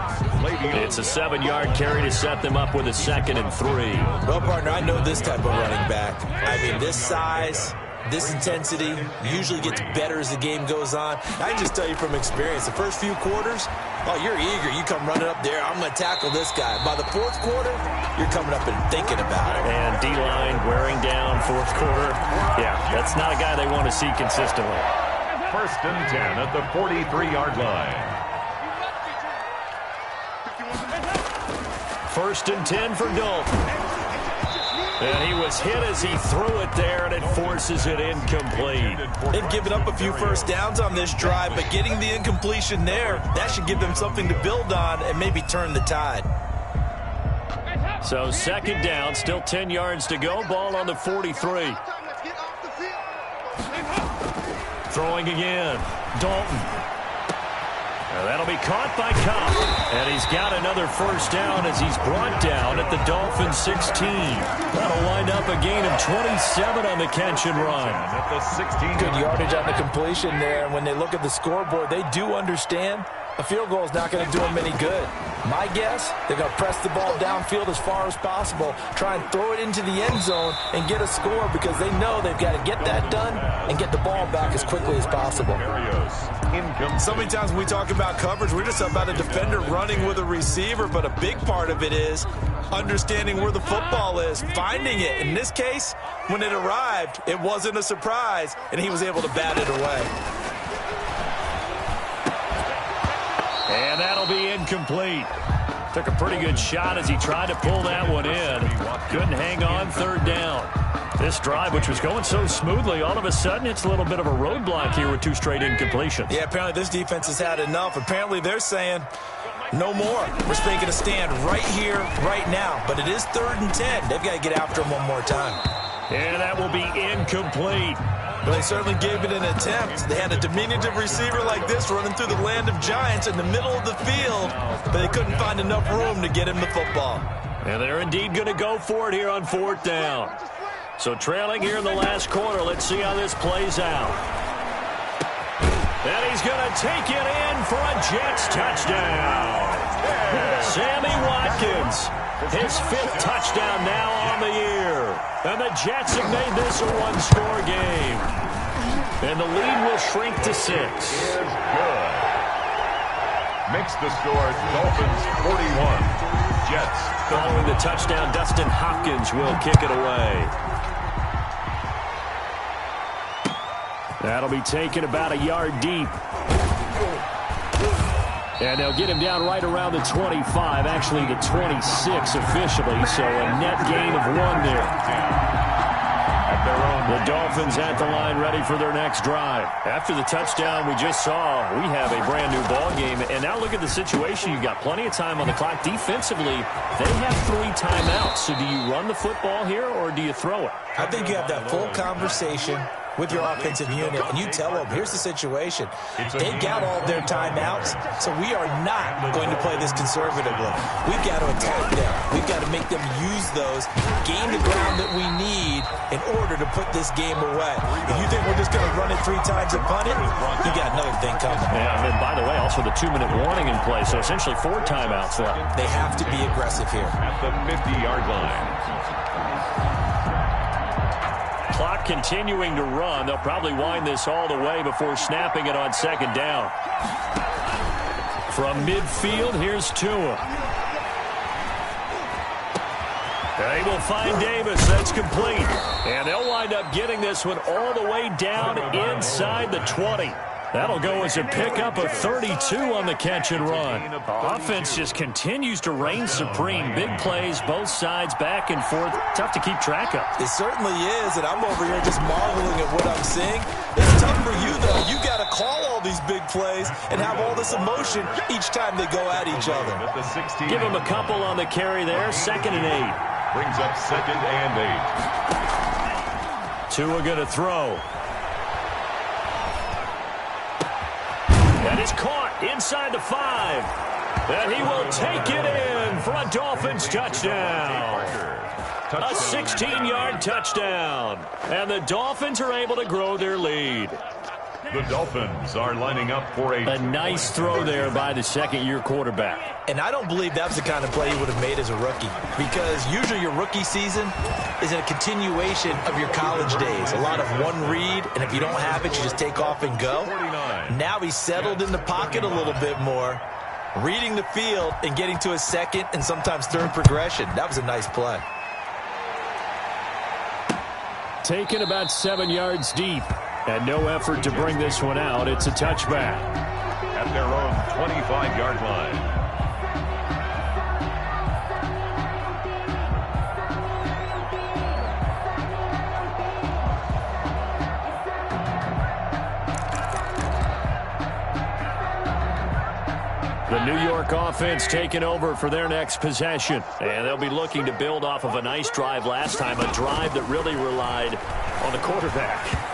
It's a 7-yard carry to set them up with a 2nd and 3. Well, partner, I know this type of running back. I mean, this size, this intensity usually gets better as the game goes on. I can just tell you from experience, the first few quarters, oh, you're eager. You come running up there, I'm going to tackle this guy. By the 4th quarter, you're coming up and thinking about it. And D-line wearing down 4th quarter. Yeah, that's not a guy they want to see consistently. 1st and 10 at the 43-yard line. 1st and 10 for Dalton. And he was hit as he threw it there, and it forces it incomplete. They've given up a few first downs on this drive, but getting the incompletion there, that should give them something to build on and maybe turn the tide. So 2nd down, still 10 yards to go. Ball on the 43. Throwing again. Dalton. That'll be caught by Cobb. And he's got another first down as he's brought down at the Dolphins 16. That'll wind up a gain of 27 on the catch and run. At the 16. Good yardage on the completion there. And when they look at the scoreboard, they do understand a field goal is not going to do them any good. My guess, they're going to press the ball downfield as far as possible, try and throw it into the end zone and get a score because they know they've got to get that done and get the ball back as quickly as possible. So many times when we talk about coverage, we're just about a defender running with a receiver, but a big part of it is understanding where the football is, finding it. In this case, when it arrived, it wasn't a surprise, and he was able to bat it away. And that'll be incomplete. Took a pretty good shot as he tried to pull that one in. Couldn't hang on, third down. This drive, which was going so smoothly, all of a sudden it's a little bit of a roadblock here with 2 straight incompletions. Yeah, apparently this defense has had enough. Apparently they're saying, no more. We're making a stand right here, right now. But it is 3rd and 10. They've got to get after him one more time. And that will be incomplete. But they certainly gave it an attempt. They had a diminutive receiver like this running through the land of giants in the middle of the field, but they couldn't find enough room to get him the football. And they're indeed going to go for it here on 4th down. So trailing here in the last quarter, let's see how this plays out. And he's going to take it in for a Jets touchdown. Sammy Watkins, his 5th touchdown now on the year. And the Jets have made this a 1-score game. And the lead will shrink to 6. Is good. Makes the score Dolphins 41. Jets. Following the touchdown, Dustin Hopkins will kick it away. That'll be taken about a yard deep. And they'll get him down right around the 25, actually the 26 officially, so a net gain of 1 there. The Dolphins at the line ready for their next drive. After the touchdown we just saw, we have a brand new ball game. And now look at the situation. You've got plenty of time on the clock. Defensively, they have 3 timeouts. So do you run the football here or do you throw it? I think you have that full conversation with your offensive unit, and you tell them, here's the situation. They got all their timeouts, so we are not going to play this conservatively. We've got to attack them. We've got to make them use those, gain the ground that we need in order to put this game away. If you think we're just going to run it 3 times and punt it, you got another thing coming. Yeah, and then, by the way, also the 2-minute warning in play, so essentially 4 timeouts left. They have to be aggressive here. At the 50-yard line. Clock continuing to run. They'll probably wind this all the way before snapping it on 2nd down. From midfield, here's Tua. They will find Davis. That's complete. And they'll wind up getting this one all the way down inside the 20. That'll go as a pickup of 32 on the catch and run. Offense just continues to reign supreme. Big plays, both sides, back and forth. Tough to keep track of. It certainly is, and I'm over here just marveling at what I'm seeing. It's tough for you, though. You got to call all these big plays and have all this emotion each time they go at each other. At the 16. Give him a couple on the carry there. 2nd and 8. Brings up 2nd and 8. Tua going to throw. That is caught inside the 5. And he will take it in for a Dolphins touchdown. A 16-yard touchdown. And the Dolphins are able to grow their lead. The Dolphins are lining up for a nice throw there by the 2nd-year quarterback. And I don't believe that was the kind of play he would have made as a rookie, because usually your rookie season is a continuation of your college days. A lot of one read, and if you don't have it, you just take off and go. 49. Now he's settled in the pocket a little bit more, reading the field and getting to his 2nd and sometimes 3rd progression. That was a nice play. Taken about 7 yards deep. And no effort to bring this one out. It's a touchback. At their own 25-yard line. The New York offense taking over for their next possession. And they'll be looking to build off of a nice drive last time, a drive that really relied on the quarterback.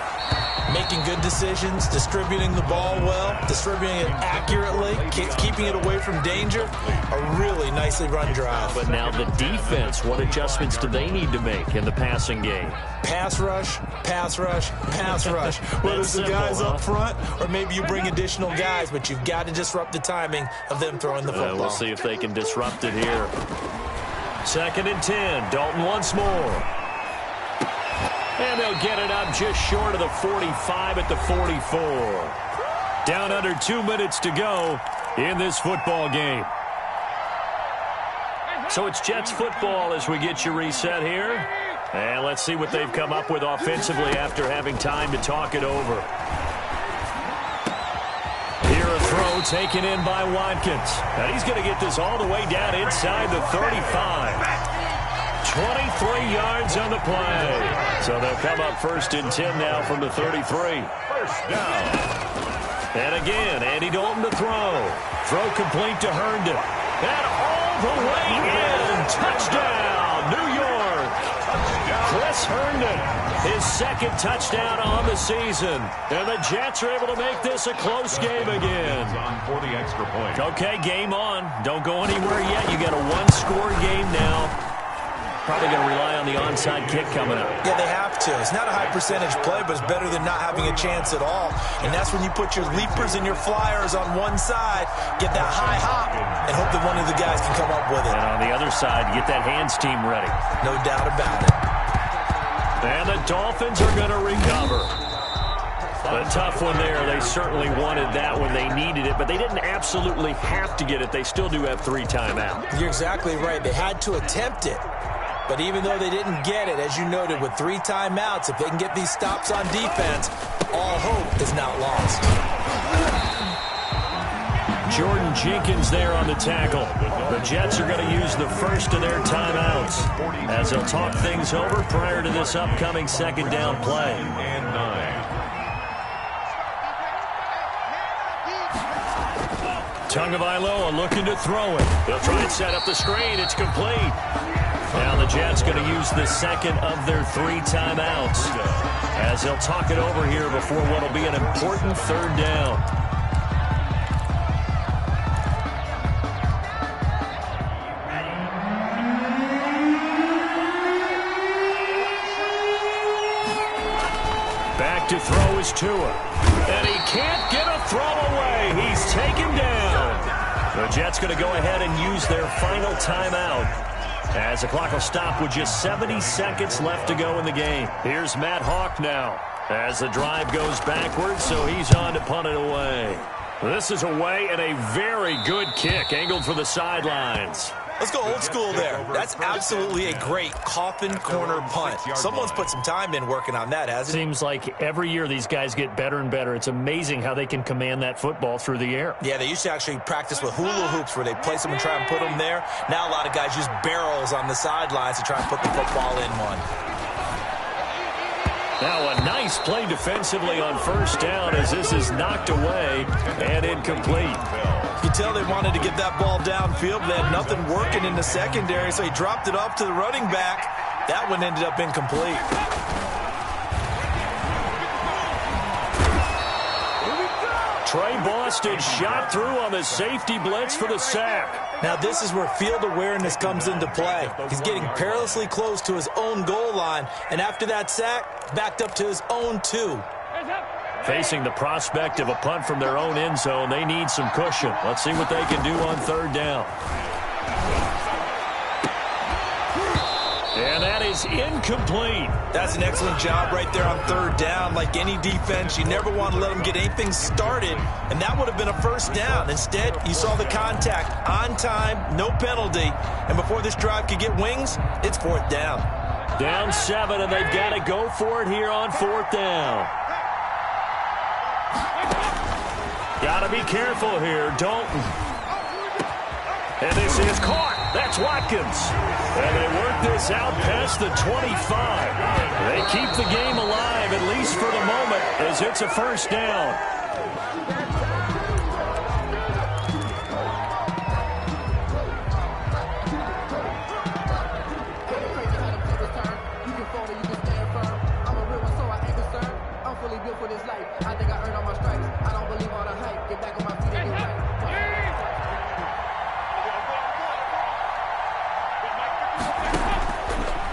Making good decisions, distributing the ball well, distributing it accurately, keeping it away from danger. A really nicely run drive. But now the defense, what adjustments do they need to make in the passing game? Pass rush, pass rush, pass rush. Whether it's the guys up front or maybe you bring additional guys, but you've got to disrupt the timing of them throwing the football. We'll see if they can disrupt it here. 2nd and 10. Dalton once more. And they'll get it up just short of the 45 at the 44. Down under 2 minutes to go in this football game. So it's Jets football as we get you reset here. And let's see what they've come up with offensively after having time to talk it over. Here a throw taken in by Watkins. And he's going to get this all the way down inside the 35. 23 yards on the play. So they'll come up 1st and 10 now from the 33. First down. And again, Andy Dalton to throw. Throw complete to Herndon. And all the way in. Touchdown, New York. Chris Herndon, his 2nd touchdown on the season. And the Jets are able to make this a close game again. On for the extra point. Okay, game on. Don't go anywhere yet. You got a one-score game now. Probably going to rely on the onside kick coming up. Yeah, they have to. It's not a high percentage play, but it's better than not having a chance at all. And that's when you put your leapers and your flyers on one side, get that high hop, and hope that one of the guys can come up with it. And on the other side, get that hands team ready. No doubt about it. And the Dolphins are going to recover. A tough one there. They certainly wanted that when they needed it, but they didn't absolutely have to get it. They still do have 3 timeouts. You're exactly right. They had to attempt it. But even though they didn't get it, as you noted, with 3 timeouts, if they can get these stops on defense, all hope is not lost. Jordan Jenkins there on the tackle. The Jets are going to use the first of their timeouts as they'll talk things over prior to this upcoming 2nd down play. And 9. Tagovailoa looking to throw it. They'll try and set up the screen. It's complete. Now the Jets going to use the 2nd of their 3 timeouts as they'll talk it over here before what will be an important 3rd down. Back to throw is Tua. And he can't get a throw away. He's taken down. The Jets going to go ahead and use their final timeout as the clock will stop with just 70 seconds left to go in the game. Here's Matt Hawk now as the drive goes backwards, so he's on to punt it away. This is away and a very good kick angled for the sidelines. Let's go old school there. That's absolutely a great coffin corner punt. Someone's put some time in working on that, hasn't it? Seems like every year these guys get better and better. It's amazing how they can command that football through the air. Yeah, they used to actually practice with hula hoops where they place them and try and put them there. Now a lot of guys use barrels on the sidelines to try and put the football in one. Now a nice play defensively on 1st down as this is knocked away and incomplete. You can tell they wanted to get that ball downfield. They had nothing working in the secondary, so he dropped it off to the running back. That one ended up incomplete. Trey Boston shot through on the safety blitz for the sack. Now this is where field awareness comes into play. He's getting perilously close to his own goal line, and after that sack, backed up to his own 2. Facing the prospect of a punt from their own end zone, they need some cushion. Let's see what they can do on 3rd down. And that is incomplete. That's an excellent job right there on 3rd down. Like any defense, you never want to let them get anything started, and that would have been a 1st down. Instead, you saw the contact on time, no penalty, and before this drive could get wings, it's 4th down. Down 7, and they've got to go for it here on 4th down. Got to be careful here, Dalton. And this is caught. That's Watkins. And they work this out past the 25. They keep the game alive, at least for the moment, as it's a 1st down. For this I think I earned all my stripes. I don't believe all the hype. Get back on my feet and get right.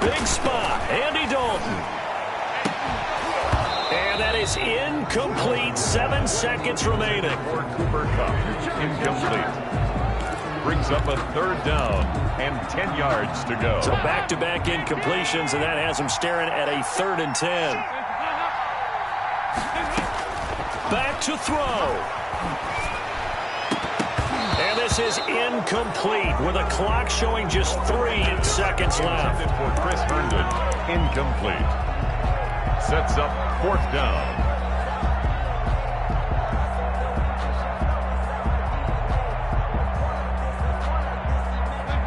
Big spot, Andy Dalton. And that is incomplete. 7 seconds remaining. For Cooper Kupp, incomplete. Brings up a 3rd down and 10 yards to go. So back-to-back incompletions, and that has him staring at a 3rd and 10. Back to throw. And this is incomplete with a clock showing just 3 seconds left. For Chris Herndon, incomplete. Sets up 4th down.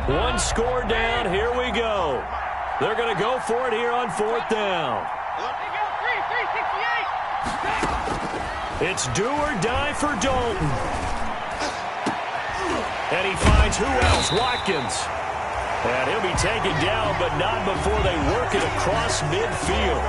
One score down. Here we go. They're going to go for it here on 4th down. It's do or die for Dalton. And he finds who else? Watkins. And he'll be taken down, but not before they work it across midfield.